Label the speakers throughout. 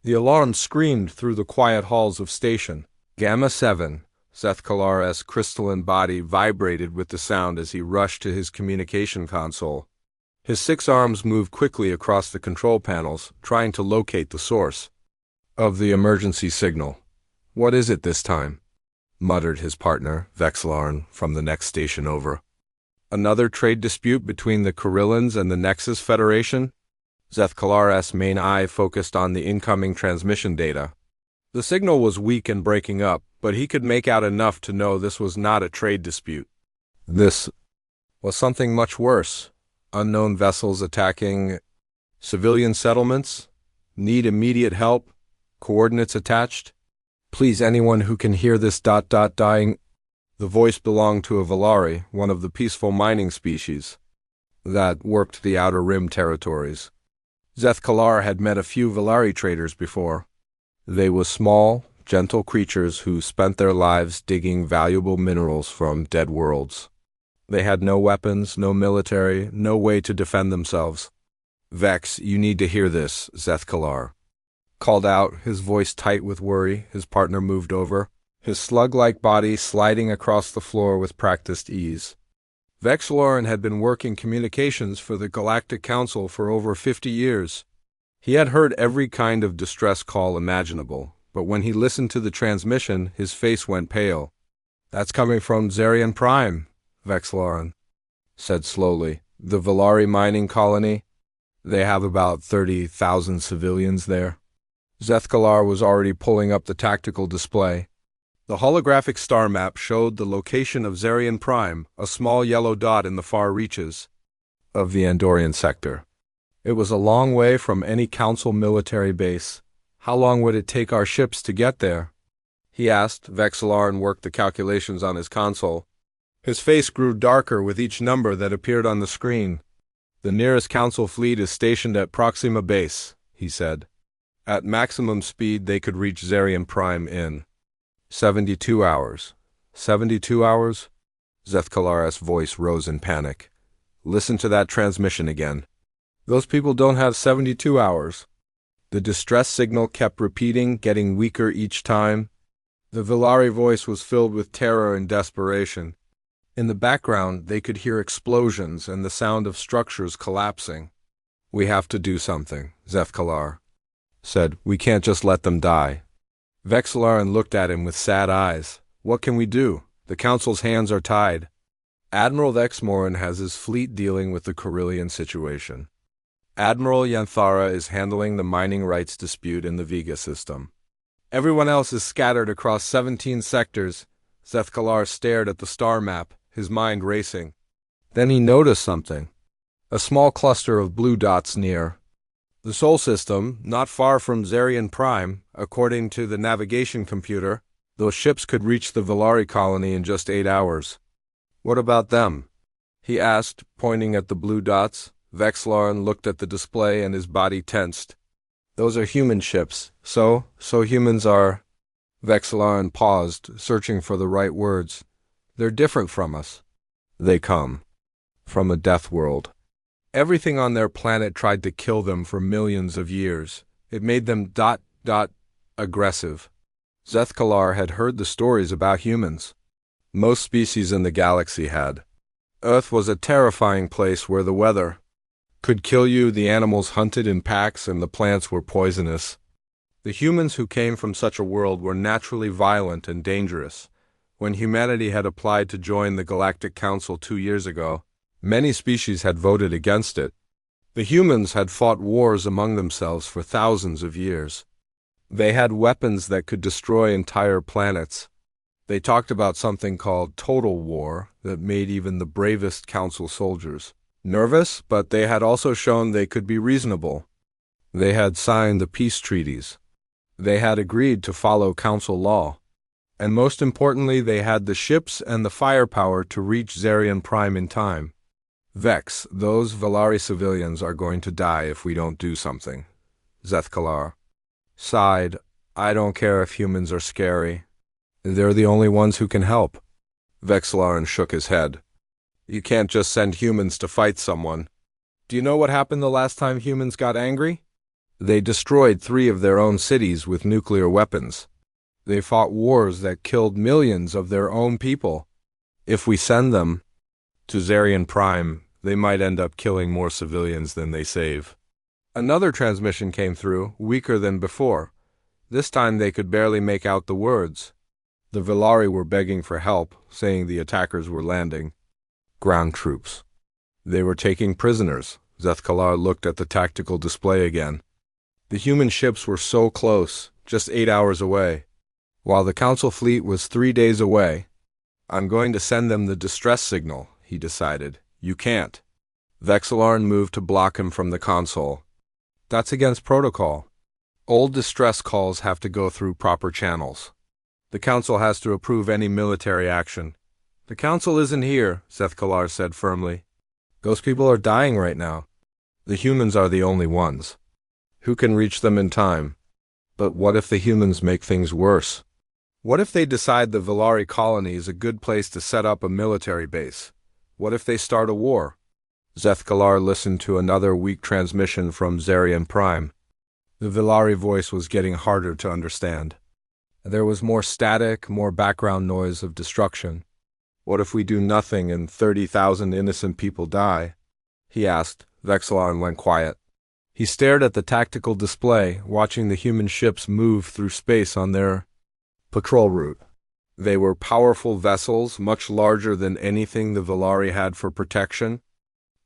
Speaker 1: The alarm screamed through the quiet halls of station. Gamma 7. Zethkalar's crystalline body vibrated with the sound as he rushed to his communication console. His 6 arms moved quickly across the control panels, trying to locate the source of the emergency signal. "What is it this time?" muttered his partner, Vexlarn, from the next station over. "Another trade dispute between the Kurillans and the Nexus Federation?" Zethkalar's main eye focused on the incoming transmission data. The signal was weak and breaking up, but he could make out enough to know this was not a trade dispute. This was something much worse. Unknown vessels attacking civilian settlements? Need immediate help? Coordinates attached? "Please, anyone who can hear this dying." The voice belonged to a Valari, one of the peaceful mining species that worked the Outer Rim territories. Zethkalar had met a few Valari traders before. They were small, gentle creatures who spent their lives digging valuable minerals from dead worlds. They had no weapons, no military, no way to defend themselves. "Vex, you need to hear this," Zethkalar called out, his voice tight with worry. His partner moved over, his slug-like body sliding across the floor with practiced ease. Vexlorin had been working communications for the Galactic Council for over 50 years. He had heard every kind of distress call imaginable, but when he listened to the transmission, his face went pale. "That's coming from Zarian Prime," Vexlorin said slowly. "The Valari mining colony. They have about 30,000 civilians there." Zethkalar was already pulling up the tactical display. The holographic star map showed the location of Zarian Prime, a small yellow dot in the far reaches of the Andorian sector. It was a long way from any Council military base. "How long would it take our ships to get there?" he asked. Vexlarn worked the calculations on his console. His face grew darker with each number that appeared on the screen. "The nearest Council fleet is stationed at Proxima Base," he said. "At maximum speed, they could reach Zarian Prime in 72 hours. 72 hours? Zethkalar's voice rose in panic. "Listen to that transmission again. Those people don't have 72 hours. The distress signal kept repeating, getting weaker each time. The Valari voice was filled with terror and desperation. In the background, they could hear explosions and the sound of structures collapsing. "We have to do something," Zethkalar said. "We can't just let them die." Vexlarin looked at him with sad eyes. "What can we do? The Council's hands are tied. Admiral Vexmorin has his fleet dealing with the Kurillian situation. Admiral Yanthara is handling the mining rights dispute in the Vega system. Everyone else is scattered across 17 sectors." Zethkalar stared at the star map, his mind racing. Then he noticed something. A small cluster of blue dots near the Sol system, not far from Zarian Prime. According to the navigation computer, those ships could reach the Valari colony in just 8 hours. "What about them?" he asked, pointing at the blue dots. Vexlarn looked at the display and his body tensed. "Those are human ships. So humans are..." Vexlarn paused, searching for the right words. "They're different from us. They come from a death world. Everything on their planet tried to kill them for millions of years. It made them aggressive." Zethkalar had heard the stories about humans. Most species in the galaxy had. Earth was a terrifying place where the weather could kill you, the animals hunted in packs, and the plants were poisonous. The humans who came from such a world were naturally violent and dangerous. When humanity had applied to join the Galactic Council 2 years ago, many species had voted against it. The humans had fought wars among themselves for thousands of years. They had weapons that could destroy entire planets. They talked about something called total war that made even the bravest Council soldiers nervous, but they had also shown they could be reasonable. They had signed the peace treaties. They had agreed to follow Council law. And most importantly, they had the ships and the firepower to reach Zarian Prime in time. "Vex, those Valari civilians are going to die if we don't do something," Zethkalar sighed. "I don't care if humans are scary. They're the only ones who can help." Vexlarin shook his head. "You can't just send humans to fight someone. Do you know what happened the last time humans got angry?" They destroyed 3 of their own cities with nuclear weapons. They fought wars that killed millions of their own people. If we send them to Zarian Prime, they might end up killing more civilians than they save. Another transmission came through, weaker than before. This time they could barely make out the words. The Villari were begging for help, saying the attackers were landing. Ground troops. They were taking prisoners. Zethkalar looked at the tactical display again. The human ships were so close, just 8 hours away, while the Council fleet was 3 days away. I'm going to send them the distress signal, he decided. You can't. Vexalarn moved to block him from the console. That's against protocol. Old distress calls have to go through proper channels. The Council has to approve any military action. The Council isn't here, Zethkalar said firmly. Those people are dying right now. The humans are the only ones. Who can reach them in time? But what if the humans make things worse? What if they decide the Villari colony is a good place to set up a military base? What if they start a war? Zethkalar listened to another weak transmission from Zarian Prime. The Villari voice was getting harder to understand. There was more static, more background noise of destruction. What if we do nothing and 30,000 innocent people die? He asked. Vexalarn went quiet. He stared at the tactical display, watching the human ships move through space on their patrol route. They were powerful vessels, much larger than anything the Villari had for protection.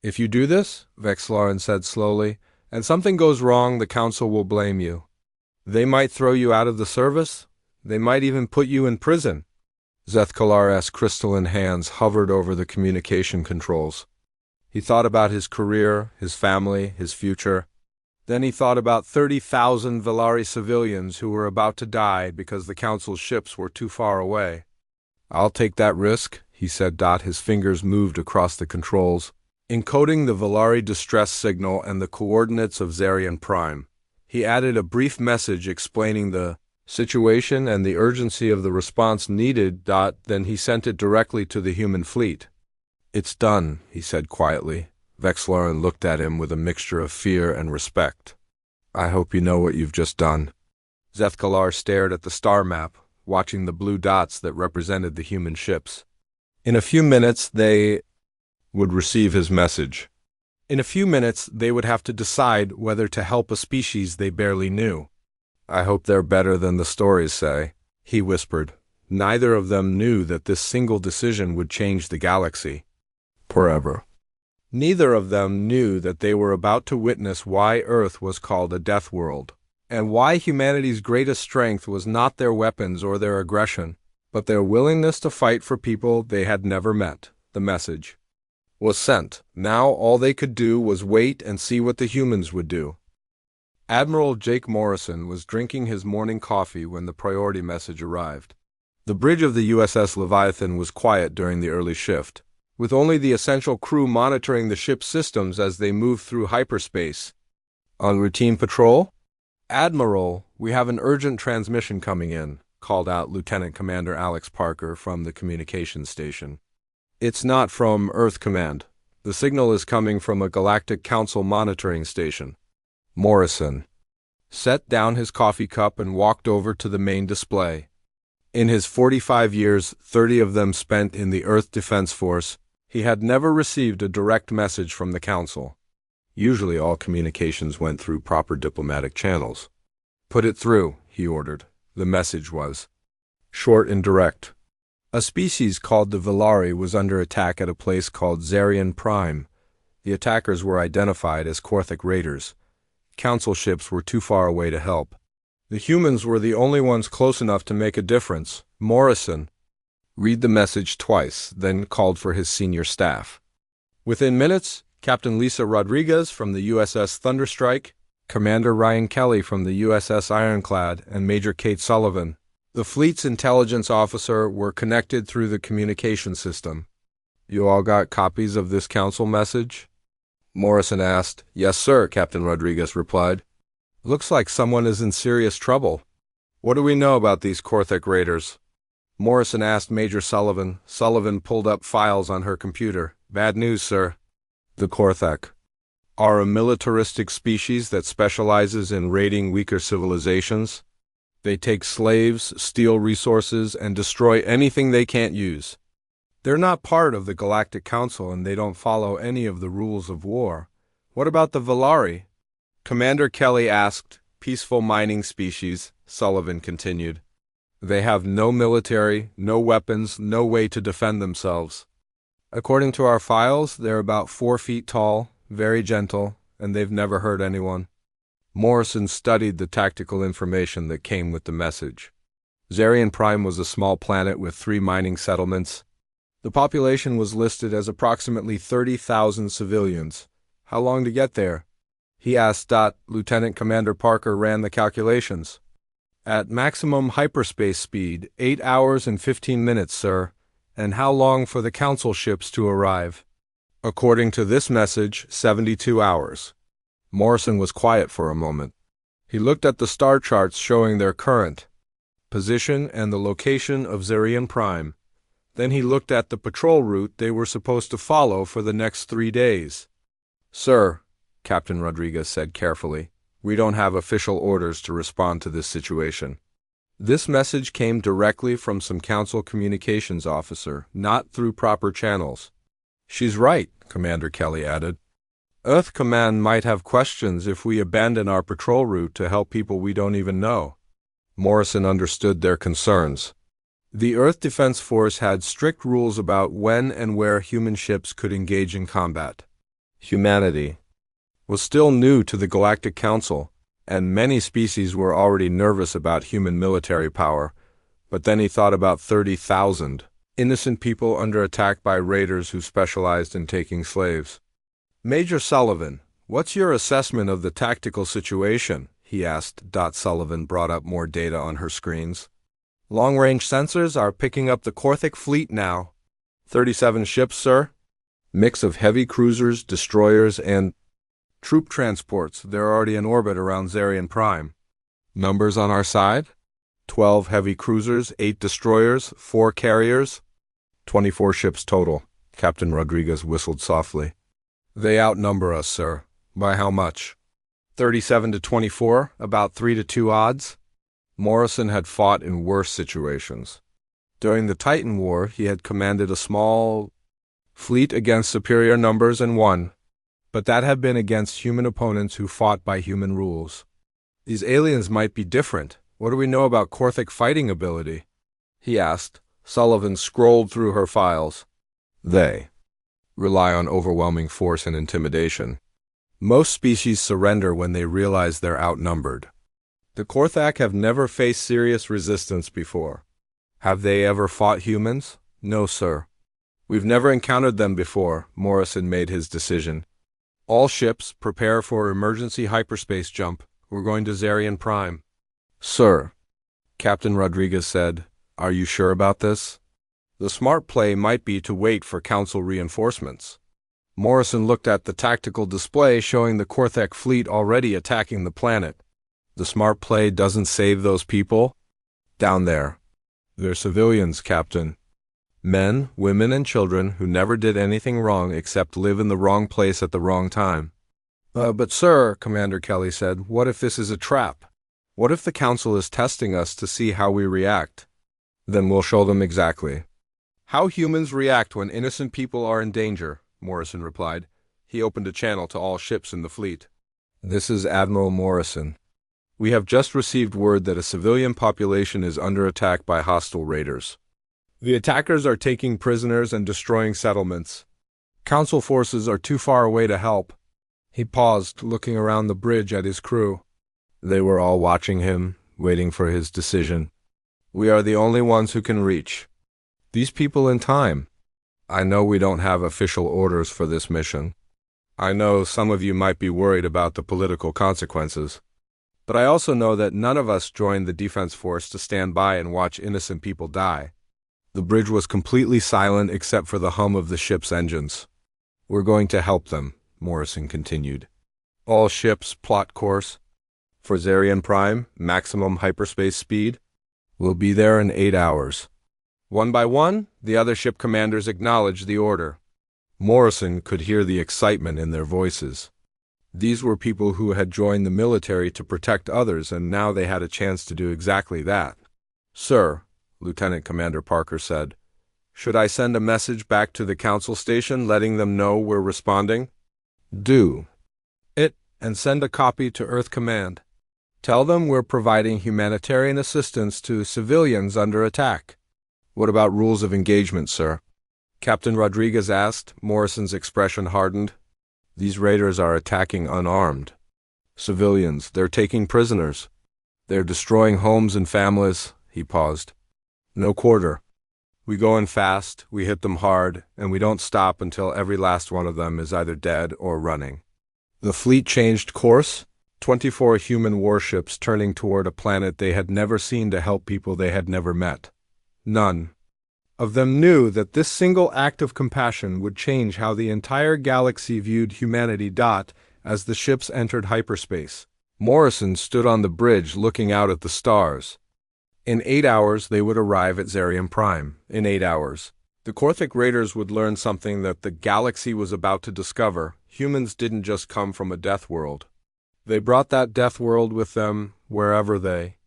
Speaker 1: If you do this, Vexalarn said slowly, and something goes wrong, the Council will blame you. They might throw you out of the service. They might even put you in prison. Zethkalar's crystalline hands hovered over the communication controls. He thought about his career, his family, his future. Then he thought about 30,000 Villari civilians who were about to die because the Council's ships were too far away. I'll take that risk, he said. His fingers moved across the controls, encoding the Villari distress signal and the coordinates of Zarian Prime. He added a brief message explaining the situation and the urgency of the response needed. Then he sent it directly to the human fleet. It's done, he said quietly. Vexalarn looked at him with a mixture of fear and respect. I hope you know what you've just done. Zethkalar stared at the star map, watching the blue dots that represented the human ships. In a few minutes, they would receive his message. In a few minutes, they would have to decide whether to help a species they barely knew. I hope they're better than the stories say, he whispered. Neither of them knew that this single decision would change the galaxy forever. Neither of them knew that they were about to witness why Earth was called a death world, and why humanity's greatest strength was not their weapons or their aggression, but their willingness to fight for people they had never met. The message was sent. Now all they could do was wait and see what the humans would do. Admiral Jake Morrison was drinking his morning coffee when the priority message arrived. The bridge of the USS Leviathan was quiet during the early shift, with only the essential crew monitoring the ship's systems as they moved through hyperspace. On routine patrol? Admiral, we have an urgent transmission coming in, called out Lieutenant Commander Alex Parker from the communications station. It's not from Earth Command. The signal is coming from a Galactic Council monitoring station. Morrison set down his coffee cup and walked over to the main display. In his 45 years, 30 of them spent in the Earth Defense Force, he had never received a direct message from the Council. Usually all communications went through proper diplomatic channels. Put it through, he ordered. The message was short and direct. A species called the Villari was under attack at a place called Zarian Prime. The attackers were identified as Korthic raiders. Council ships were too far away to help. The humans were the only ones close enough to make a difference. Morrison read the message twice, then called for his senior staff. Within minutes, Captain Lisa Rodriguez from the USS Thunderstrike, Commander Ryan Kelly from the USS Ironclad, and Major Kate Sullivan, the fleet's intelligence officer, were connected through the communication system. You all got copies of this council message? Morrison asked. Yes, sir, Captain Rodriguez replied. Looks like someone is in serious trouble. What do we know about these Korthic raiders? Morrison asked Major Sullivan. Sullivan pulled up files on her computer. Bad news, sir. The Korthic are a militaristic species that specializes in raiding weaker civilizations. They take slaves, steal resources, and destroy anything they can't use. They're not part of the Galactic Council and they don't follow any of the rules of war. What about the Valari? Commander Kelly asked. Peaceful mining species, Sullivan continued. They have no military, no weapons, no way to defend themselves. According to our files, they're about 4 feet tall, very gentle, and they've never hurt anyone. Morrison studied the tactical information that came with the message. Zarian Prime was a small planet with 3 mining settlements. The population was listed as approximately 30,000 civilians. How long to get there? He asked. Lieutenant Commander Parker ran the calculations. At maximum hyperspace speed, 8 hours and 15 minutes, sir. And how long for the council ships to arrive? According to this message, 72 hours. Morrison was quiet for a moment. He looked at the star charts showing their current position and the location of Zarian Prime. Then he looked at the patrol route they were supposed to follow for the next 3 days. Sir, Captain Rodriguez said carefully, we don't have official orders to respond to this situation. This message came directly from some council communications officer, not through proper channels. She's right, Commander Kelly added. Earth Command might have questions if we abandon our patrol route to help people we don't even know. Morrison understood their concerns. The Earth Defense Force had strict rules about when and where human ships could engage in combat. Humanity was still new to the Galactic Council, and many species were already nervous about human military power, but then he thought about 30,000 innocent people under attack by raiders who specialized in taking slaves. Major Sullivan, what's your assessment of the tactical situation? He asked. Sullivan brought up more data on her screens. Long-range sensors are picking up the Korthic fleet now. 37 ships, sir. Mix of heavy cruisers, destroyers, and troop transports. They're already in orbit around Zarian Prime. Numbers on our side? 12 heavy cruisers, 8 destroyers, 4 carriers. 24 ships total. Captain Rodriguez whistled softly. They outnumber us, sir. By how much? 37 to 24, about 3 to 2 odds. Morrison had fought in worse situations. During the Titan War, he had commanded a small fleet against superior numbers and won. But that had been against human opponents who fought by human rules. These aliens might be different. What do we know about Korthic fighting ability? He asked. Sullivan scrolled through her files. They rely on overwhelming force and intimidation. Most species surrender when they realize they're outnumbered. The Korthak have never faced serious resistance before. Have they ever fought humans? No, sir. We've never encountered them before. Morrison made his decision. All ships, prepare for emergency hyperspace jump. We're going to Zarian Prime. Sir, Captain Rodriguez said, are you sure about this? The smart play might be to wait for council reinforcements. Morrison looked at the tactical display showing the Korthak fleet already attacking the planet. The smart play doesn't save those people? Down there. They're civilians, Captain. Men, women, and children who never did anything wrong except live in the wrong place at the wrong time. But sir, Commander Kelly said, what if this is a trap? What if the council is testing us to see how we react? Then we'll show them exactly. How humans react when innocent people are in danger, Morrison replied. He opened a channel to all ships in the fleet. This is Admiral Morrison. We have just received word that a civilian population is under attack by hostile raiders. The attackers are taking prisoners and destroying settlements. Council forces are too far away to help. He paused, looking around the bridge at his crew. They were all watching him, waiting for his decision. We are the only ones who can reach these people in time. I know we don't have official orders for this mission. I know some of you might be worried about the political consequences. But I also know that none of us joined the defense force to stand by and watch innocent people die. The bridge was completely silent except for the hum of the ship's engines. We're going to help them, Morrison continued. All ships plot course. For Zarian Prime, maximum hyperspace speed. We'll be there in 8 hours. One by one, the other ship commanders acknowledged the order. Morrison could hear the excitement in their voices. These were people who had joined the military to protect others, and now they had a chance to do exactly that. "Sir," Lieutenant Commander Parker said, "should I send a message back to the Council Station letting them know we're responding?" "Do it, and send a copy to Earth Command. Tell them we're providing humanitarian assistance to civilians under attack." "What about rules of engagement, sir?" Captain Rodriguez asked. Morrison's expression hardened. "These raiders are attacking unarmed civilians. They're taking prisoners. They're destroying homes and families." He paused. "No quarter. We go in fast, we hit them hard, and we don't stop until every last one of them is either dead or running." The fleet changed course, 24 human warships turning toward a planet they had never seen to help people they had never met. None of them knew that this single act of compassion would change how the entire galaxy viewed humanity. As the ships entered hyperspace, Morrison stood on the bridge looking out at the stars. In 8 hours they would arrive at Zarian Prime. In 8 hours, the Korthic raiders would learn something that the galaxy was about to discover. Humans didn't just come from a death world. They brought that death world with them wherever they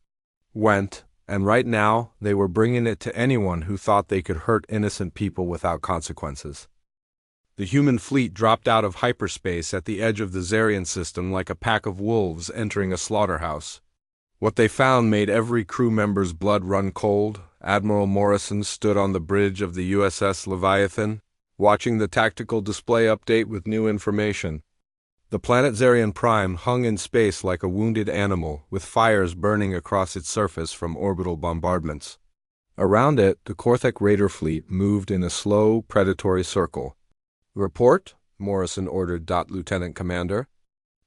Speaker 1: went. And right now, they were bringing it to anyone who thought they could hurt innocent people without consequences. The human fleet dropped out of hyperspace at the edge of the Zarian system like a pack of wolves entering a slaughterhouse. What they found made every crew member's blood run cold. Admiral Morrison stood on the bridge of the USS Leviathan, watching the tactical display update with new information. The planet Zarian Prime hung in space like a wounded animal, with fires burning across its surface from orbital bombardments. Around it, the Korthic raider fleet moved in a slow, predatory circle. "Report," Morrison ordered. "Lieutenant Commander."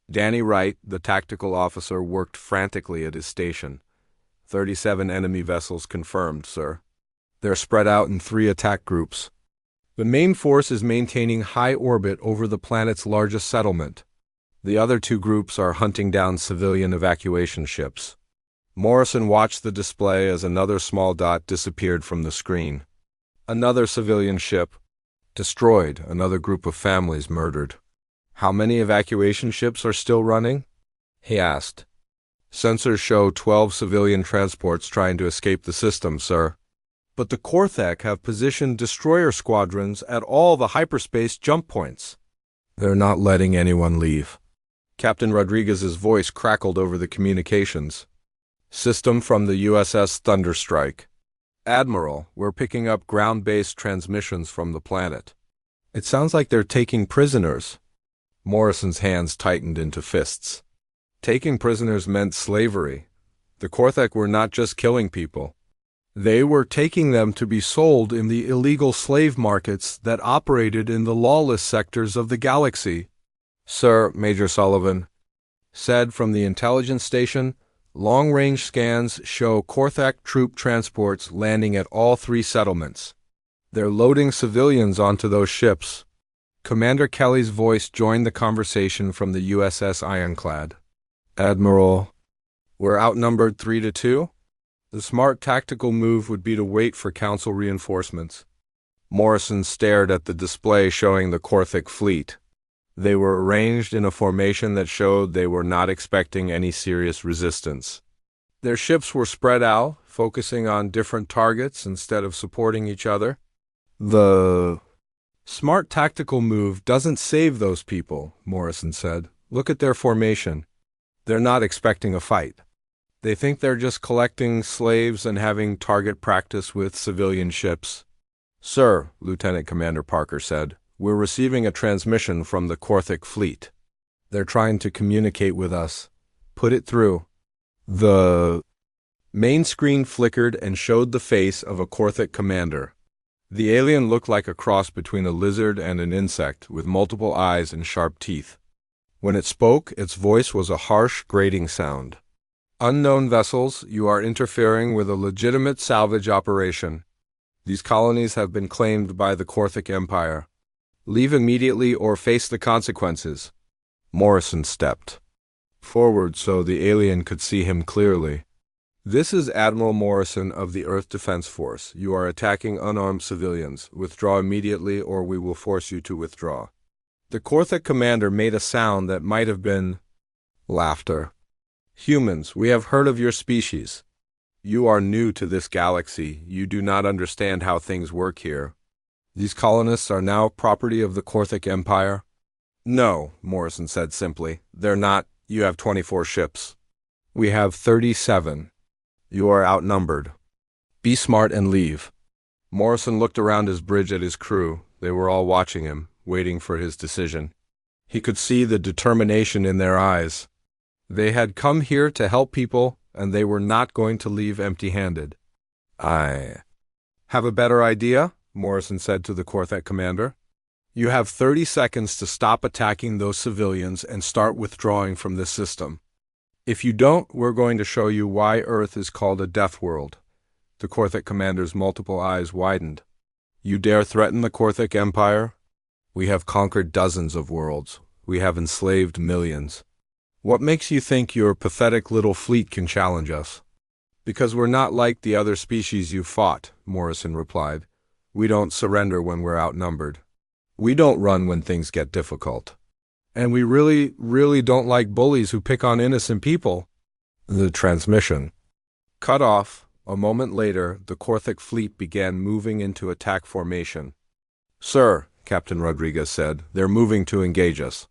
Speaker 1: Danny Wright, the tactical officer, worked frantically at his station. 37 enemy vessels confirmed, sir. They're spread out in 3 attack groups. The main force is maintaining high orbit over the planet's largest settlement. The other 2 groups are hunting down civilian evacuation ships. Morrison watched the display as another small dot disappeared from the screen. Another civilian ship destroyed, another group of families murdered. "How many evacuation ships are still running?" he asked. "Sensors show 12 civilian transports trying to escape the system, sir. But the Korthak have positioned destroyer squadrons at all the hyperspace jump points. They're not letting anyone leave." Captain Rodriguez's voice crackled over the communications. "System from the USS Thunderstrike. Admiral, we're picking up ground-based transmissions from the planet. It sounds like they're taking prisoners." Morrison's hands tightened into fists. Taking prisoners meant slavery. The Korthak were not just killing people. They were taking them to be sold in the illegal slave markets that operated in the lawless sectors of the galaxy. "Sir," Major Sullivan said from the intelligence station, "long-range scans show Korthak troop transports landing at all 3 settlements. They're loading civilians onto those ships." Commander Kelly's voice joined the conversation from the USS Ironclad. "Admiral, we're outnumbered 3-2. The smart tactical move would be to wait for Council reinforcements." Morrison stared at the display showing the Korthic fleet. They were arranged in a formation that showed they were not expecting any serious resistance. Their ships were spread out, focusing on different targets instead of supporting each other. "The smart tactical move doesn't save those people," Morrison said. "Look at their formation. They're not expecting a fight. They think they're just collecting slaves and having target practice with civilian ships." "Sir," Lieutenant Commander Parker said, "we're receiving a transmission from the Korthic fleet. They're trying to communicate with us. Put it through." The main screen flickered and showed the face of a Korthic commander. The alien looked like a cross between a lizard and an insect, with multiple eyes and sharp teeth. When it spoke, its voice was a harsh, grating sound. "Unknown vessels, you are interfering with a legitimate salvage operation. These colonies have been claimed by the Korthic Empire. Leave immediately or face the consequences." Morrison stepped forward so the alien could see him clearly. "This is Admiral Morrison of the Earth Defense Force. You are attacking unarmed civilians. Withdraw immediately or we will force you to withdraw." The Korthik commander made a sound that might have been laughter. Humans, we have heard of your species. You are new to this galaxy. You do not understand how things work here. These colonists are now property of the Korthik Empire? No, Morrison said simply. They're not. You have 24 ships. We have 37. You are outnumbered. Be smart and leave. Morrison looked around his bridge at his crew. They were all watching him, waiting for his decision. He could see the determination in their eyes. They had come here to help people, and they were not going to leave empty-handed. I have a better idea, Morrison said to the Korthik commander. You have 30 seconds to stop attacking those civilians and start withdrawing from this system. If you don't, we're going to show you why Earth is called a death world. The Korthik commander's multiple eyes widened. You dare threaten the Korthik Empire? We have conquered dozens of worlds. We have enslaved millions. What makes you think your pathetic little fleet can challenge us? Because we're not like the other species you fought, Morrison replied. We don't surrender when we're outnumbered. We don't run when things get difficult. And we really don't like bullies who pick on innocent people. The transmission cut off. A moment later, the Korthik fleet began moving into attack formation. Sir, Captain Rodriguez said, they're moving to engage us.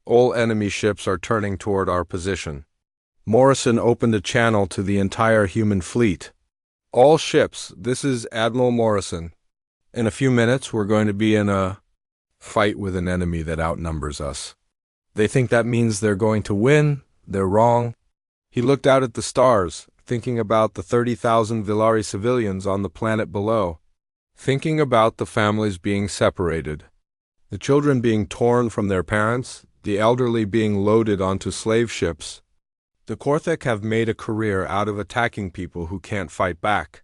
Speaker 1: All enemy ships are turning toward our position. Morrison opened a channel to the entire human fleet. All ships, this is Admiral Morrison. In a few minutes, we're going to be in a fight with an enemy that outnumbers us. They think that means they're going to win. They're wrong. He looked out at the stars, thinking about the 30,000 Villari civilians on the planet below, thinking about the families being separated, the children being torn from their parents, the elderly being loaded onto slave ships. The Korthik have made a career out of attacking people who can't fight back.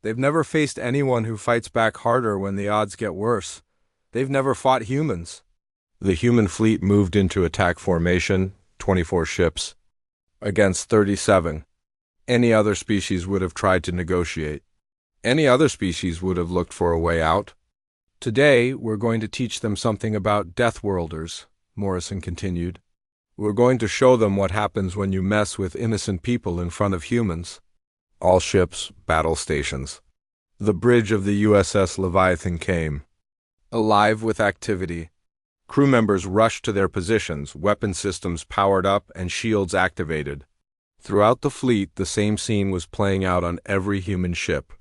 Speaker 1: They've never faced anyone who fights back harder when the odds get worse. They've never fought humans. The human fleet moved into attack formation, 24 ships, against 37. Any other species would have tried to negotiate. Any other species would have looked for a way out. Today, we're going to teach them something about Deathworlders, Morrison continued. We're going to show them what happens when you mess with innocent people in front of humans. All ships, battle stations. The bridge of the USS Leviathan came, alive with activity. Crew members rushed to their positions, weapon systems powered up and shields activated. Throughout the fleet, the same scene was playing out on every human ship.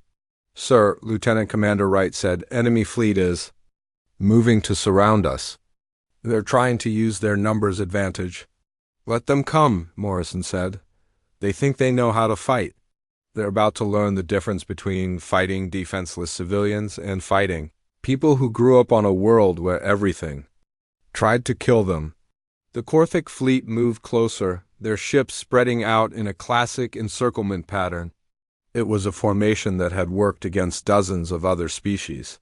Speaker 1: Sir, Lieutenant Commander Wright said, enemy fleet is moving to surround us. They're trying to use their numbers advantage. Let them come, Morrison said. They think they know how to fight. They're about to learn the difference between fighting defenseless civilians and fighting people who grew up on a world where everything tried to kill them. The Korthik fleet moved closer, their ships spreading out in a classic encirclement pattern. It was a formation that had worked against dozens of other species.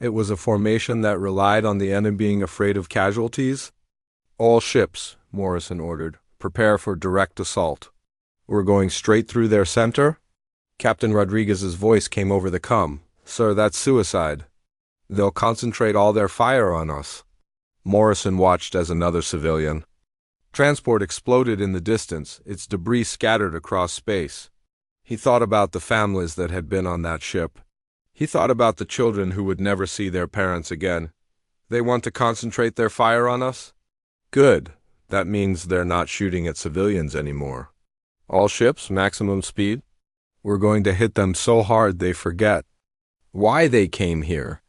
Speaker 1: It was a formation that relied on the enemy being afraid of casualties. All ships, Morrison ordered, prepare for direct assault. We're going straight through their center? Captain Rodriguez's voice came over the comm. Sir, that's suicide. They'll concentrate all their fire on us. Morrison watched as another civilian transport exploded in the distance, its debris scattered across space. He thought about the families that had been on that ship. He thought about the children who would never see their parents again. They want to concentrate their fire on us? Good. That means they're not shooting at civilians anymore. All ships, maximum speed? We're going to hit them so hard they forget why they came here.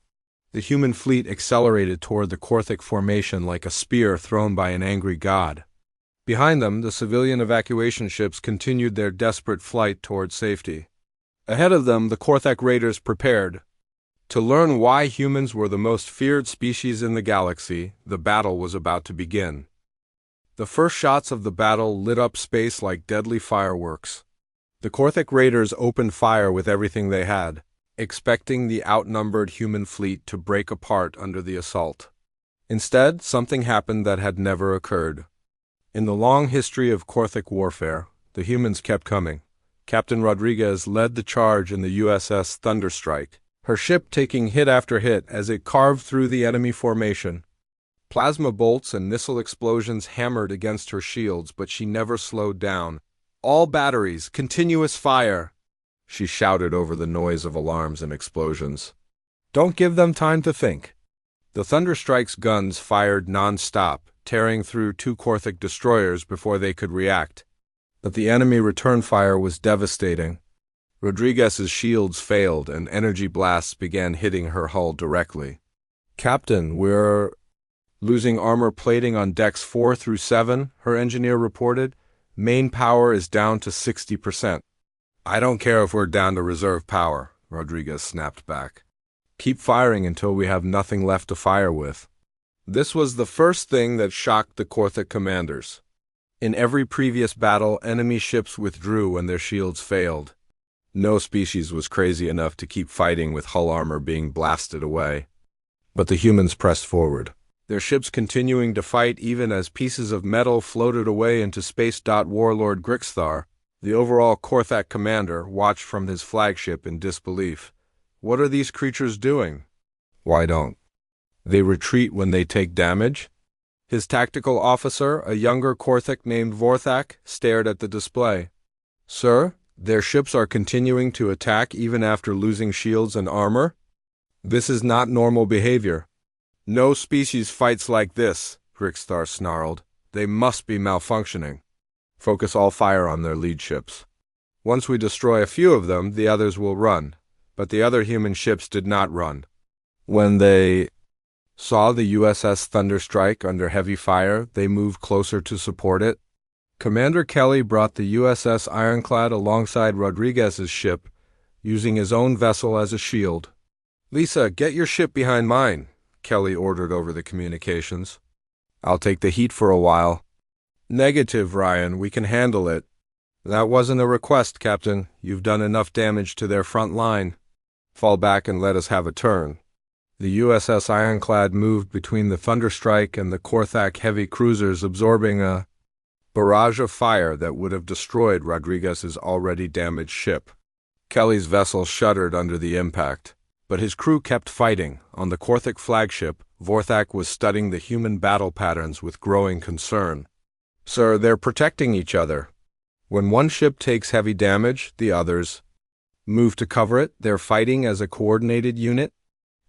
Speaker 1: The human fleet accelerated toward the Korthik formation like a spear thrown by an angry god. Behind them, the civilian evacuation ships continued their desperate flight toward safety. Ahead of them, the Korthik raiders prepared. To learn why humans were the most feared species in the galaxy, the battle was about to begin. The first shots of the battle lit up space like deadly fireworks. The Korthik raiders opened fire with everything they had, expecting the outnumbered human fleet to break apart under the assault. Instead, something happened that had never occurred. In the long history of Korthik warfare, the humans kept coming. Captain Rodriguez led the charge in the USS Thunderstrike, her ship taking hit after hit as it carved through the enemy formation. Plasma bolts and missile explosions hammered against her shields, but she never slowed down. "All batteries, continuous fire!" she shouted over the noise of alarms and explosions. "Don't give them time to think." The Thunderstrike's guns fired non-stop, tearing through 2 Korthik destroyers before they could react. But the enemy return fire was devastating. Rodriguez's shields failed, and energy blasts began hitting her hull directly. "Captain, we're losing armor plating on decks 4 through 7, her engineer reported. "Main power is down to 60%. "I don't care if we're down to reserve power," Rodriguez snapped back. "Keep firing until we have nothing left to fire with." This was the first thing that shocked the Korthik commanders. In every previous battle, enemy ships withdrew when their shields failed. No species was crazy enough to keep fighting with hull armor being blasted away. But the humans pressed forward, their ships continuing to fight even as pieces of metal floated away into space. Warlord Grixthar, the overall Korthak commander, watched from his flagship in disbelief. "What are these creatures doing? Why don't they retreat when they take damage?" His tactical officer, a younger Korthik named Vorthak, stared at the display. "Sir, their ships are continuing to attack even after losing shields and armor. This is not normal behavior. No species fights like this," Grixthar snarled. "They must be malfunctioning. Focus all fire on their lead ships. Once we destroy a few of them, the others will run." But the other human ships did not run. When they saw the USS Thunderstrike under heavy fire, they moved closer to support it. Commander Kelly brought the USS Ironclad alongside Rodriguez's ship, using his own vessel as a shield. "Lisa, get your ship behind mine," Kelly ordered over the communications. "I'll take the heat for a while." "Negative, Ryan. We can handle it." "That wasn't a request, Captain. You've done enough damage to their front line. Fall back and let us have a turn." The USS Ironclad moved between the Thunderstrike and the Korthak heavy cruisers, absorbing a barrage of fire that would have destroyed Rodriguez's already damaged ship. Kelly's vessel shuddered under the impact, but his crew kept fighting. On the Korthik flagship, Vorthak was studying the human battle patterns with growing concern. "Sir, they're protecting each other. When one ship takes heavy damage, the others move to cover it. They're fighting as a coordinated unit."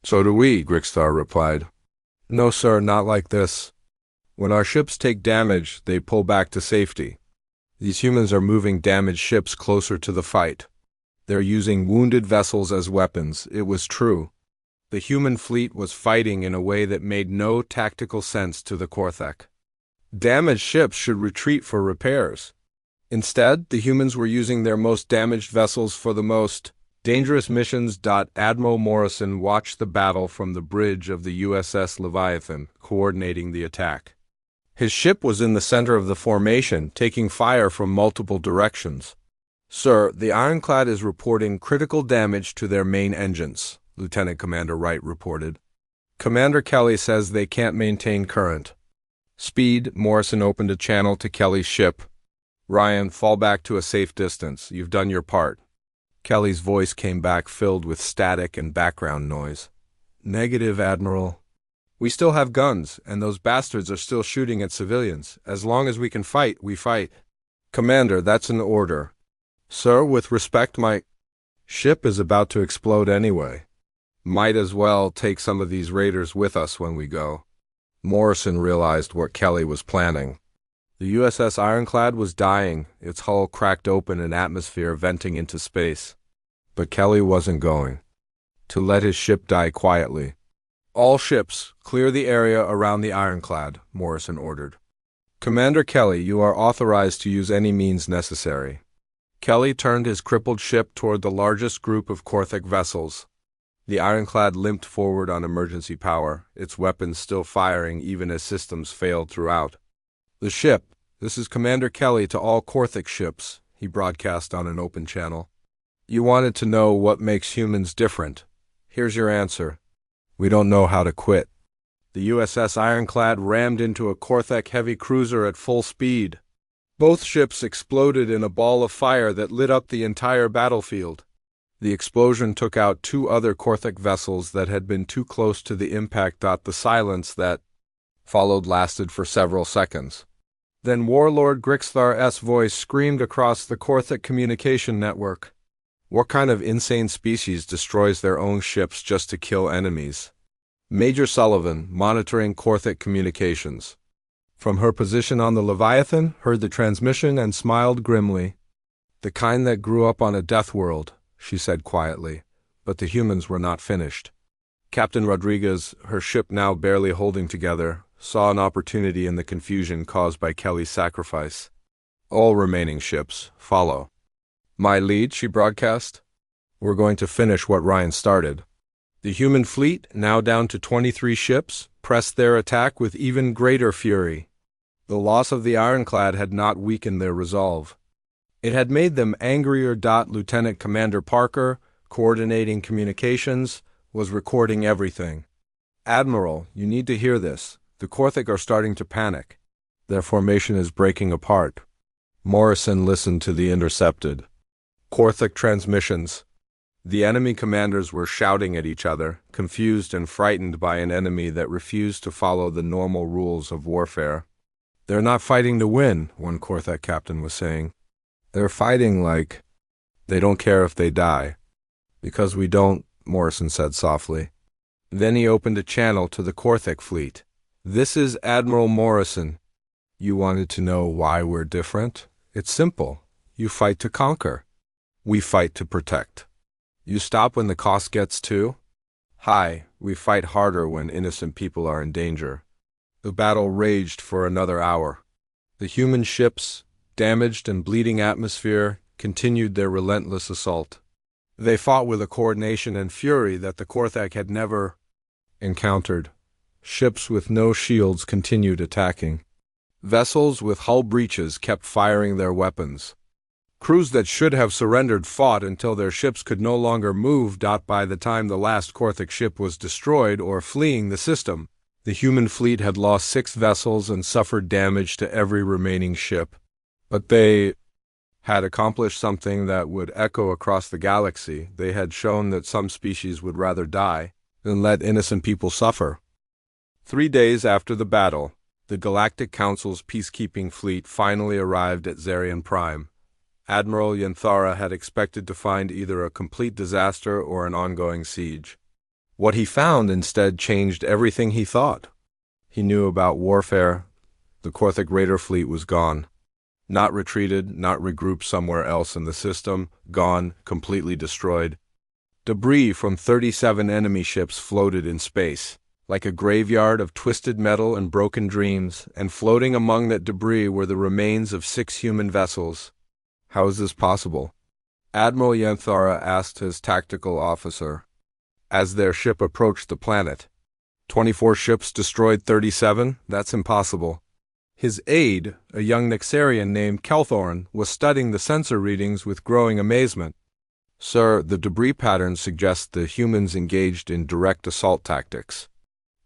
Speaker 1: "So do we," Grixthar replied. "No, sir, not like this. When our ships take damage, they pull back to safety. These humans are moving damaged ships closer to the fight. They're using wounded vessels as weapons." It was true. The human fleet was fighting in a way that made no tactical sense to the Korthak. Damaged ships should retreat for repairs. Instead, the humans were using their most damaged vessels for the most dangerous missions. Admiral Morrison watched the battle from the bridge of the USS Leviathan, coordinating the attack. His ship was in the center of the formation, taking fire from multiple directions. "Sir, the Ironclad is reporting critical damage to their main engines," Lieutenant Commander Wright reported. "Commander Kelly says they can't maintain current speed." Morrison opened a channel to Kelly's ship. "Ryan, fall back to a safe distance. You've done your part." Kelly's voice came back, filled with static and background noise. "Negative, Admiral. We still have guns, and those bastards are still shooting at civilians. As long as we can fight, we fight." "Commander, that's an order." "Sir, with respect, my ship is about to explode anyway. Might as well take some of these raiders with us when we go." Morrison realized what Kelly was planning. The USS Ironclad was dying, its hull cracked open and atmosphere venting into space. But Kelly wasn't going to let his ship die quietly. "All ships, clear the area around the Ironclad," Morrison ordered. "Commander Kelly, you are authorized to use any means necessary." Kelly turned his crippled ship toward the largest group of Korthik vessels. The Ironclad limped forward on emergency power, its weapons still firing even as systems failed throughout. "The ship. This is Commander Kelly to all Korthik ships," he broadcast on an open channel. "You wanted to know what makes humans different. Here's your answer. We don't know how to quit." The USS Ironclad rammed into a Korthak heavy cruiser at full speed. Both ships exploded in a ball of fire that lit up the entire battlefield. The explosion took out 2 other Korthik vessels that had been too close to the impact. The silence that followed lasted for several seconds. Then Warlord Grixthar's voice screamed across the Korthic communication network. What kind of insane species destroys their own ships just to kill enemies? Major Sullivan, monitoring Korthic communications, from her position on the Leviathan, heard the transmission and smiled grimly. The kind that grew up on a death world, she said quietly, but the humans were not finished. Captain Rodriguez, her ship now barely holding together, saw an opportunity in the confusion caused by Kelly's sacrifice. All remaining ships, follow. My lead, she broadcast. We're going to finish what Ryan started. The human fleet, now down to 23 ships, pressed their attack with even greater fury. The loss of the ironclad had not weakened their resolve. It had made them angrier. Lieutenant Commander Parker, coordinating communications, was recording everything. Admiral, you need to hear this. The Korthic are starting to panic. Their formation is breaking apart. Morrison listened to the intercepted Korthic transmissions. The enemy commanders were shouting at each other, confused and frightened by an enemy that refused to follow the normal rules of warfare. They're not fighting to win, one Korthic captain was saying. They're fighting like they don't care if they die. Because we don't, Morrison said softly. Then he opened a channel to the Korthic fleet. This is Admiral Morrison. You wanted to know why we're different? It's simple. You fight to conquer. We fight to protect. You stop when the cost gets too high. We fight harder when innocent people are in danger. The battle raged for another hour. The human ships, damaged and bleeding atmosphere, continued their relentless assault. They fought with a coordination and fury that the Korthic had never encountered. Ships with no shields continued attacking. Vessels with hull breaches kept firing their weapons. Crews that should have surrendered fought until their ships could no longer move. By the time the last Korthic ship was destroyed or fleeing the system, the human fleet had lost 6 vessels and suffered damage to every remaining ship. But they had accomplished something that would echo across the galaxy. They had shown that some species would rather die than let innocent people suffer. 3 days after the battle, the Galactic Council's peacekeeping fleet finally arrived at Zarian Prime. Admiral Yanthara had expected to find either a complete disaster or an ongoing siege. What he found instead changed everything he thought. He knew about warfare. The Korthic Raider fleet was gone. Not retreated, not regrouped somewhere else in the system, gone, completely destroyed. Debris from 37 enemy ships floated in space, like a graveyard of twisted metal and broken dreams, and floating among that debris were the remains of 6 human vessels. How is this possible? Admiral Yanthara asked his tactical officer as their ship approached the planet. 24 ships destroyed 37? That's impossible. His aide, a young Nixarian named Kelthorn, was studying the sensor readings with growing amazement. Sir, the debris pattern suggests the humans engaged in direct assault tactics.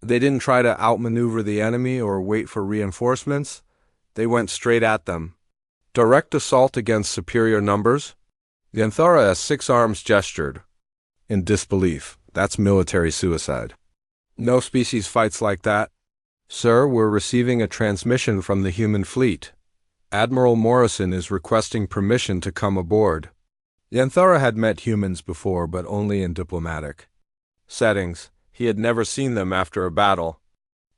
Speaker 1: They didn't try to outmaneuver the enemy or wait for reinforcements. They went straight at them. Direct assault against superior numbers? Yanthara's 6 arms gestured in disbelief. That's military suicide. No species fights like that. Sir, we're receiving a transmission from the human fleet. Admiral Morrison is requesting permission to come aboard. Yanthara had met humans before, but only in diplomatic settings. He had never seen them after a battle.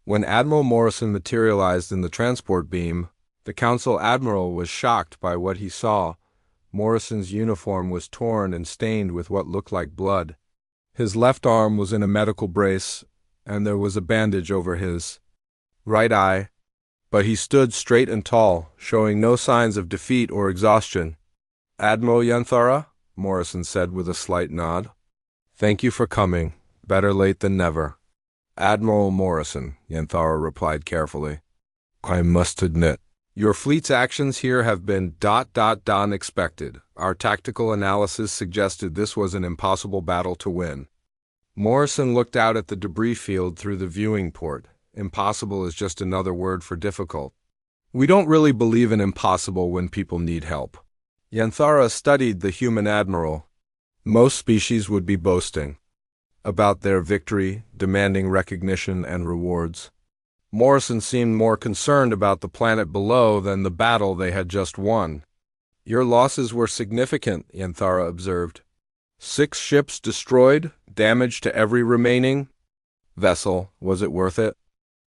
Speaker 1: When Admiral Morrison materialized in the transport beam, the Council Admiral was shocked by what he saw. Morrison's uniform was torn and stained with what looked like blood. His left arm was in a medical brace, and there was a bandage over his right eye. But he stood straight and tall, showing no signs of defeat or exhaustion. Admiral Yanthara, Morrison said with a slight nod. Thank you for coming. Better late than never. Admiral Morrison, Yanthara replied carefully. I must admit, your fleet's actions here have been unexpected. Our tactical analysis suggested this was an impossible battle to win. Morrison looked out at the debris field through the viewing port. Impossible is just another word for difficult. We don't really believe in impossible when people need help. Yanthara studied the human admiral. Most species would be boasting about their victory, demanding recognition and rewards. Morrison seemed more concerned about the planet below than the battle they had just won. Your losses were significant, Yanthara observed. 6 ships destroyed, damage to every remaining vessel. Was it worth it?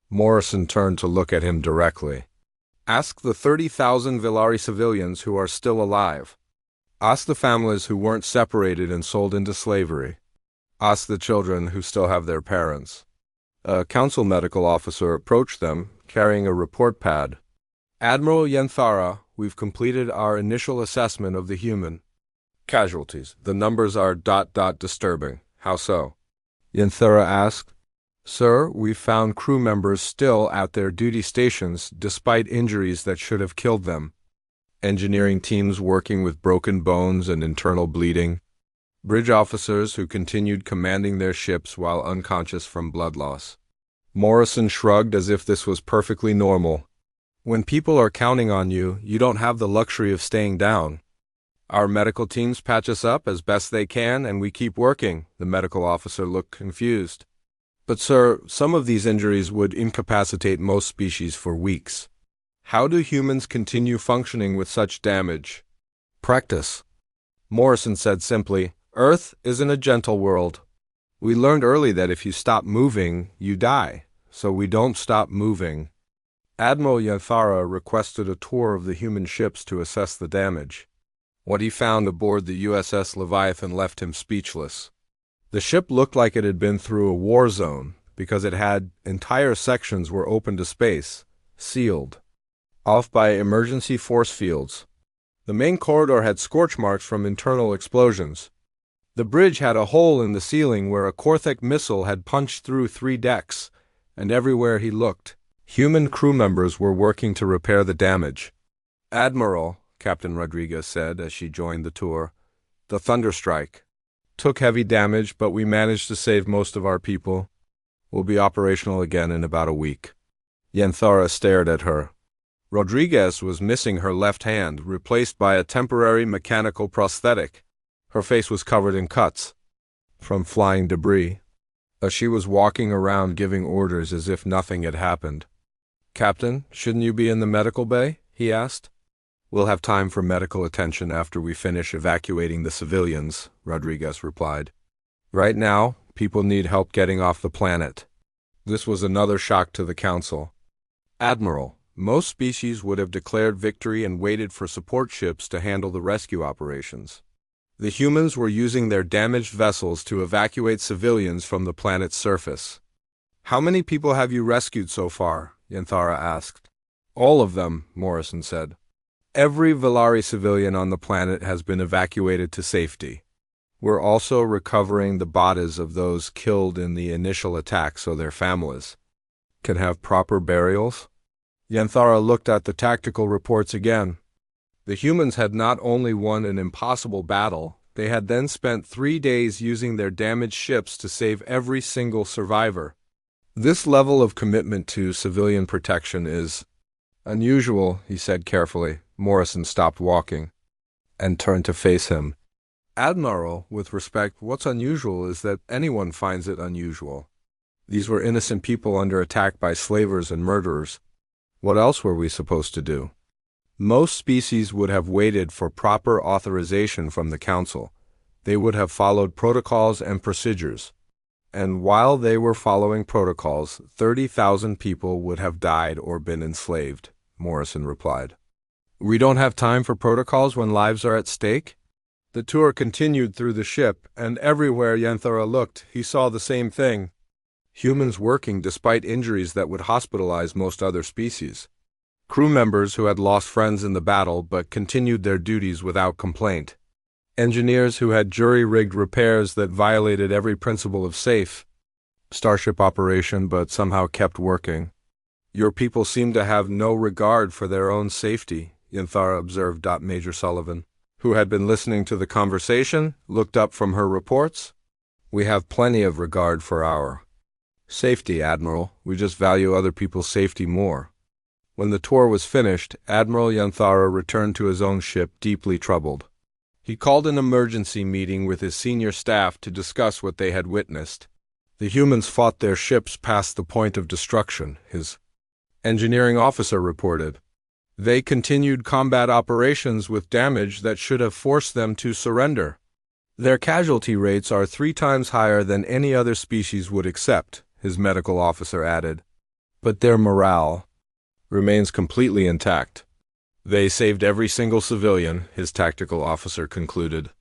Speaker 1: Morrison turned to look at him directly. Ask the 30,000 Villari civilians who are still alive. Ask the families who weren't separated and sold into slavery. Ask the children who still have their parents. A council medical officer approached them, carrying a report pad. Admiral Yanthara, we've completed our initial assessment of the human casualties. The numbers are ... disturbing. How so? Yanthara asked. Sir, we've found crew members still at their duty stations despite injuries that should have killed them. Engineering teams working with broken bones and internal bleeding. Bridge officers who continued commanding their ships while unconscious from blood loss. Morrison shrugged as if this was perfectly normal. When people are counting on you, you don't have the luxury of staying down. Our medical teams patch us up as best they can, and we keep working. The medical officer looked confused. But sir, some of these injuries would incapacitate most species for weeks. How do humans continue functioning with such damage? Practice. Morrison said simply, Earth isn't a gentle world. We learned early that if you stop moving, you die. So we don't stop moving. Admiral Yanthara requested a tour of the human ships to assess the damage. What he found aboard the USS Leviathan left him speechless. The ship looked like it had been through a war zone because it had entire sections were open to space, sealed, off by emergency force fields. The main corridor had scorch marks from internal explosions. The bridge had a hole in the ceiling where a Korthek missile had punched through 3 decks, and everywhere he looked, human crew members were working to repair the damage. Admiral, Captain Rodriguez said as she joined the tour, the Thunderstrike took heavy damage, but we managed to save most of our people. We'll be operational again in about a week. Yanthara stared at her. Rodriguez was missing her left hand, replaced by a temporary mechanical prosthetic. Her face was covered in cuts from flying debris. She was walking around giving orders as if nothing had happened. Captain, shouldn't you be in the medical bay? He asked. We'll have time for medical attention after we finish evacuating the civilians, Rodriguez replied. Right now, people need help getting off the planet. This was another shock to the Council. Admiral, most species would have declared victory and waited for support ships to handle the rescue operations. The humans were using their damaged vessels to evacuate civilians from the planet's surface. How many people have you rescued so far? Yanthara asked. All of them, Morrison said. Every Villari civilian on the planet has been evacuated to safety. We're also recovering the bodies of those killed in the initial attack so their families can have proper burials. Yanthara looked at the tactical reports again. The humans had not only won an impossible battle, they had then spent 3 days using their damaged ships to save every single survivor. This level of commitment to civilian protection is unusual, he said carefully. Morrison stopped walking and turned to face him. Admiral, with respect, what's unusual is that anyone finds it unusual. These were innocent people under attack by slavers and murderers. What else were we supposed to do? Most species would have waited for proper authorization from the Council. They would have followed protocols and procedures. And while they were following protocols, 30,000 people would have died or been enslaved, Morrison replied. We don't have time for protocols when lives are at stake? The tour continued through the ship, and everywhere Yanthara looked, he saw the same thing. Humans working despite injuries that would hospitalize most other species. Crew members who had lost friends in the battle but continued their duties without complaint. Engineers who had jury-rigged repairs that violated every principle of safe starship operation but somehow kept working. Your people seem to have no regard for their own safety, Yanthara observed. Major Sullivan, who had been listening to the conversation, looked up from her reports. We have plenty of regard for our safety, Admiral. We just value other people's safety more. When the tour was finished, Admiral Yanthara returned to his own ship deeply troubled. He called an emergency meeting with his senior staff to discuss what they had witnessed. The humans fought their ships past the point of destruction, his Engineering officer reported. They continued combat operations with damage that should have forced them to surrender. Their casualty rates are 3 times higher than any other species would accept, his medical officer added. But their morale remains completely intact. They saved every single civilian, his tactical officer concluded.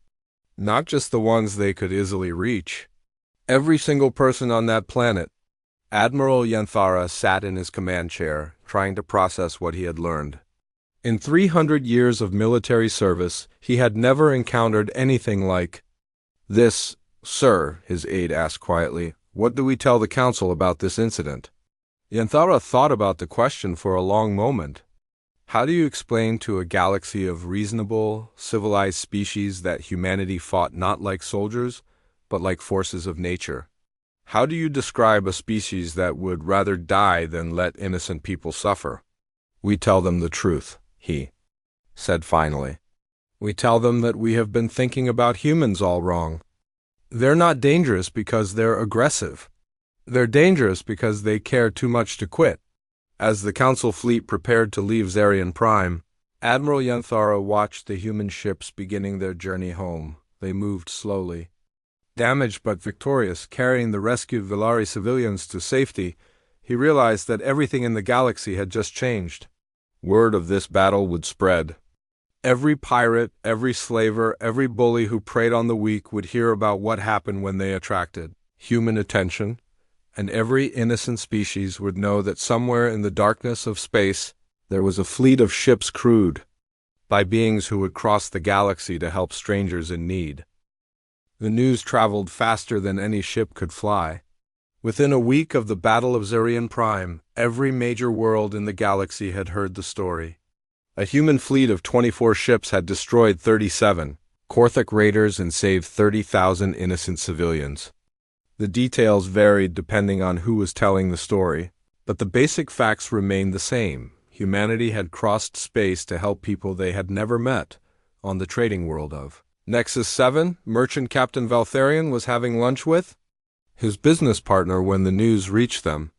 Speaker 1: Not just the ones they could easily reach. Every single person on that planet. Admiral Yanthara sat in his command chair, trying to process what he had learned. In 300 years of military service, he had never encountered anything like this. Sir, his aide asked quietly, what do we tell the council about this incident? Yanthara thought about the question for a long moment. How do you explain to a galaxy of reasonable, civilized species that humanity fought not like soldiers, but like forces of nature? How do you describe a species that would rather die than let innocent people suffer? We tell them the truth, he said finally. We tell them that we have been thinking about humans all wrong. They're not dangerous because they're aggressive. They're dangerous because they care too much to quit. As the Council fleet prepared to leave Zarian Prime, Admiral Yanthara watched the human ships beginning their journey home. They moved slowly. Damaged but victorious, carrying the rescued Villari civilians to safety, he realized that everything in the galaxy had just changed. Word of this battle would spread. Every pirate, every slaver, every bully who preyed on the weak would hear about what happened when they attracted human attention, and every innocent species would know that somewhere in the darkness of space there was a fleet of ships crewed by beings who would cross the galaxy to help strangers in need. The news traveled faster than any ship could fly. Within a week of the Battle of Zarian Prime, every major world in the galaxy had heard the story. A human fleet of 24 ships had destroyed 37 Korthic raiders and saved 30,000 innocent civilians. The details varied depending on who was telling the story, but the basic facts remained the same. Humanity had crossed space to help people they had never met on the trading world of Nexus 7. Merchant Captain Valtharian was having lunch with his business partner when the news reached them.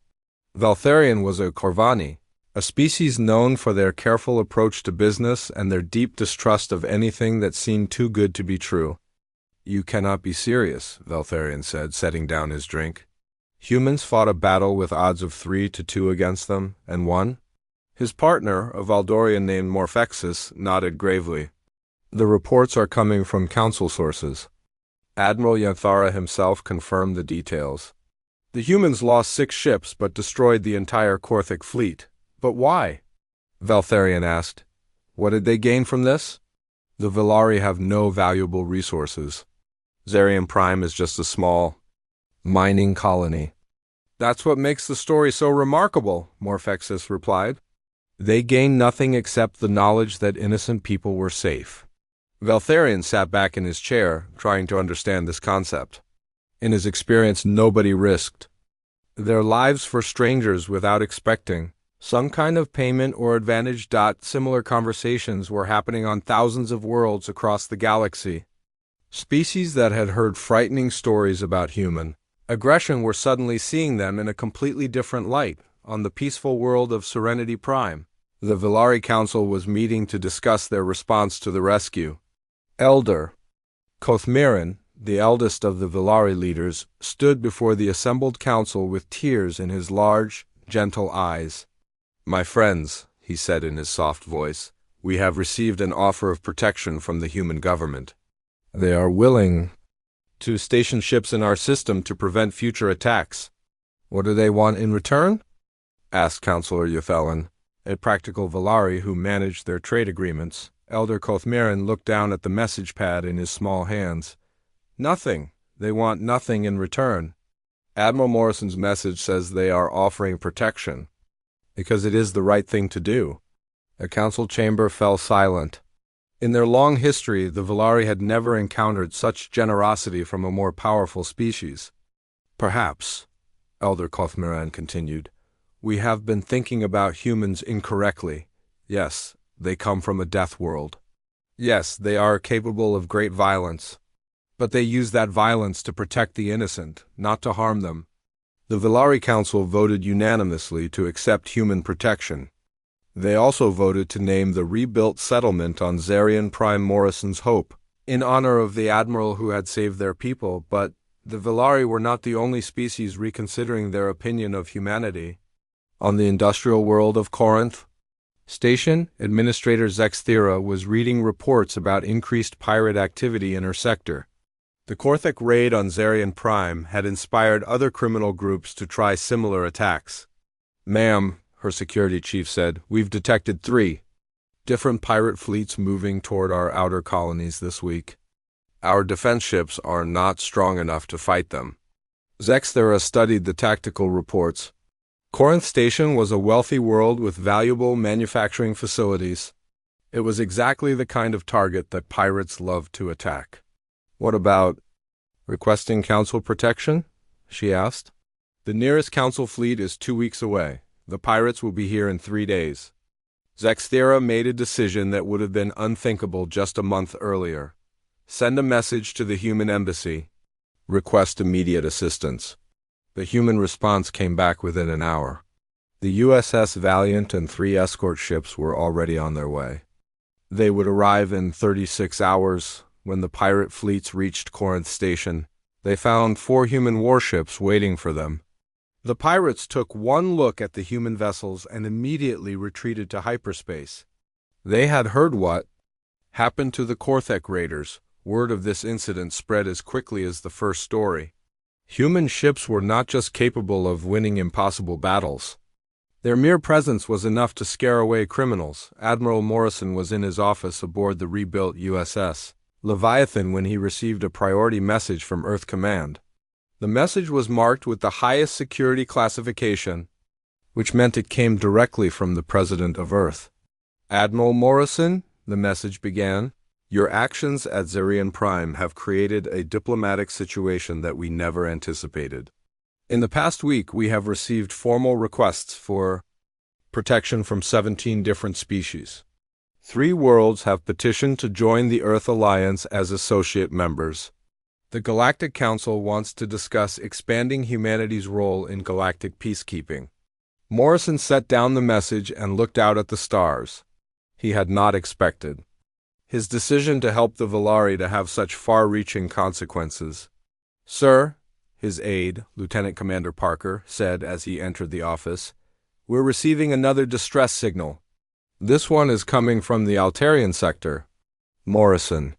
Speaker 1: Valtharian was a Corvani, a species known for their careful approach to business and their deep distrust of anything that seemed too good to be true. You cannot be serious, Valtharian said, setting down his drink. Humans fought a battle with odds of 3-2 against them, and won? His partner, a Valdorian named Morphexus, nodded gravely. The reports are coming from council sources. Admiral Yanthara himself confirmed the details. The humans lost 6 ships but destroyed the entire Korthic fleet. But why? Valtharian asked. What did they gain from this? The Villari have no valuable resources. Zarian Prime is just a small mining colony. That's what makes the story so remarkable, Morphexus replied. They gained nothing except the knowledge that innocent people were safe. Valtharian sat back in his chair, trying to understand this concept. In his experience, nobody risked their lives for strangers without expecting some kind of payment or advantage. Similar conversations were happening on thousands of worlds across the galaxy. Species that had heard frightening stories about human aggression were suddenly seeing them in a completely different light on the peaceful world of Serenity Prime. The Villari Council was meeting to discuss their response to the rescue. Elder Kothmirin, the eldest of the Villari leaders, stood before the assembled council with tears in his large, gentle eyes. My friends, he said in his soft voice, we have received an offer of protection from the human government. They are willing to station ships in our system to prevent future attacks. What do they want in return? Asked Councillor Yuthelin, a practical Villari who managed their trade agreements. Elder Kothmirin looked down at the message pad in his small hands. Nothing. They want nothing in return. Admiral Morrison's message says they are offering protection, because it is the right thing to do. The council chamber fell silent. In their long history, the Villari had never encountered such generosity from a more powerful species. Perhaps, Elder Kothmiran continued, we have been thinking about humans incorrectly. Yes, they come from a death world. Yes, they are capable of great violence. But they use that violence to protect the innocent, not to harm them. The Velari Council voted unanimously to accept human protection. They also voted to name the rebuilt settlement on Zarian Prime Morrison's Hope, in honor of the admiral who had saved their people, but the Velari were not the only species reconsidering their opinion of humanity. On the industrial world of Corinth Station, Administrator Zexthera was reading reports about increased pirate activity in her sector. The Korthik raid on Zarian Prime had inspired other criminal groups to try similar attacks. "Ma'am," her security chief said, "we've detected 3 different pirate fleets moving toward our outer colonies this week. Our defense ships are not strong enough to fight them." Zexthera studied the tactical reports. Corinth Station was a wealthy world with valuable manufacturing facilities. It was exactly the kind of target that pirates loved to attack. "What about requesting council protection?" she asked. "The nearest council fleet is 2 weeks away. The pirates will be here in 3 days." Zexthera made a decision that would have been unthinkable just a month earlier. Send a message to the human embassy. Request immediate assistance. The human response came back within an hour. The USS Valiant and 3 escort ships were already on their way. They would arrive in 36 hours. When the pirate fleets reached Corinth Station, they found 4 human warships waiting for them. The pirates took one look at the human vessels and immediately retreated to hyperspace. They had heard what happened to the Korthek raiders. Word of this incident spread as quickly as the first story. Human ships were not just capable of winning impossible battles. Their mere presence was enough to scare away criminals. Admiral Morrison was in his office aboard the rebuilt USS Leviathan when he received a priority message from Earth Command. The message was marked with the highest security classification, which meant it came directly from the President of Earth. "Admiral Morrison," the message began, "your actions at Zarian Prime have created a diplomatic situation that we never anticipated. In the past week, we have received formal requests for protection from 17 different species. 3 worlds have petitioned to join the Earth Alliance as associate members. The Galactic Council wants to discuss expanding humanity's role in galactic peacekeeping." Morrison set down the message and looked out at the stars. He had not expected his decision to help the Velari to have such far-reaching consequences. "Sir," his aide, Lieutenant Commander Parker, said as he entered the office, "we're receiving another distress signal. This one is coming from the Altarian sector." Morrison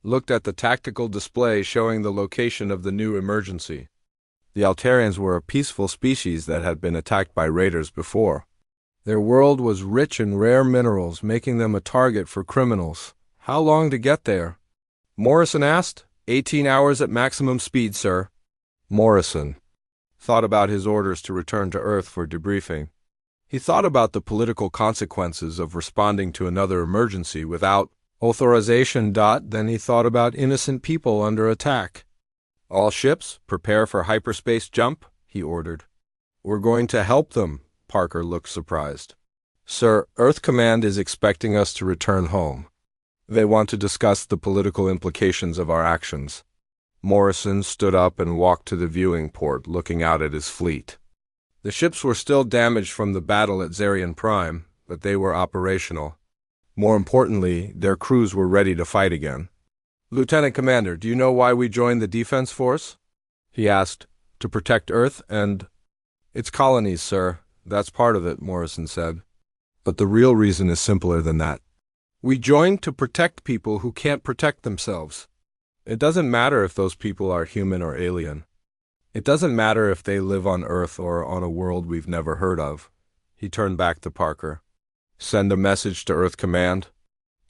Speaker 1: looked at the tactical display showing the location of the new emergency. The Altarians were a peaceful species that had been attacked by raiders before. Their world was rich in rare minerals, making them a target for criminals. "How long to get there?" Morrison asked. 18 hours at maximum speed, sir." Morrison thought about his orders to return to Earth for debriefing. He thought about the political consequences of responding to another emergency without authorization. Then he thought about innocent people under attack. "All ships, prepare for hyperspace jump," he ordered. "We're going to help them." Parker looked surprised. "Sir, Earth Command is expecting us to return home. They want to discuss the political implications of our actions." Morrison stood up and walked to the viewing port, looking out at his fleet. The ships were still damaged from the battle at Zarian Prime, but they were operational. More importantly, their crews were ready to fight again. "Lieutenant Commander, do you know why we joined the Defense Force?" he asked. "To protect Earth and its colonies, sir. That's part of it," Morrison said. "But the real reason is simpler than that. We joined to protect people who can't protect themselves. It doesn't matter if those people are human or alien. It doesn't matter if they live on Earth or on a world we've never heard of." He turned back to Parker. "Send a message to Earth Command.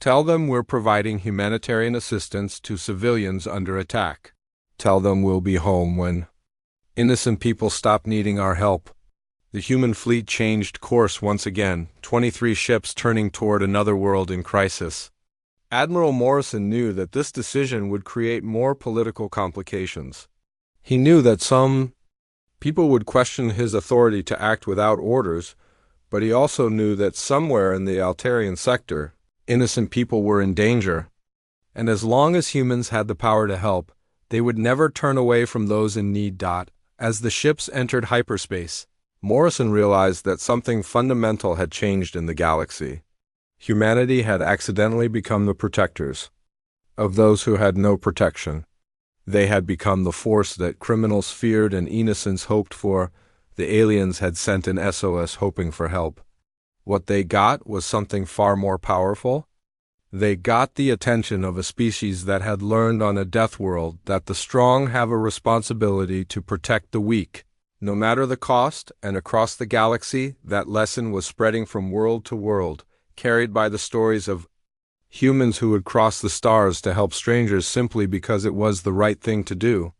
Speaker 1: Tell them we're providing humanitarian assistance to civilians under attack. Tell them we'll be home when innocent people stop needing our help." The human fleet changed course once again, 23 ships turning toward another world in crisis. Admiral Morrison knew that this decision would create more political complications. He knew that some people would question his authority to act without orders, but he also knew that somewhere in the Altarian sector, innocent people were in danger. And as long as humans had the power to help, they would never turn away from those in need. As the ships entered hyperspace, Morrison realized that something fundamental had changed in the galaxy. Humanity had accidentally become the protectors of those who had no protection. They had become the force that criminals feared and innocents hoped for. The aliens had sent an SOS hoping for help. What they got was something far more powerful. They got the attention of a species that had learned on a death world that the strong have a responsibility to protect the weak, no matter the cost, and across the galaxy, that lesson was spreading from world to world, carried by the stories of humans who would cross the stars to help strangers simply because it was the right thing to do.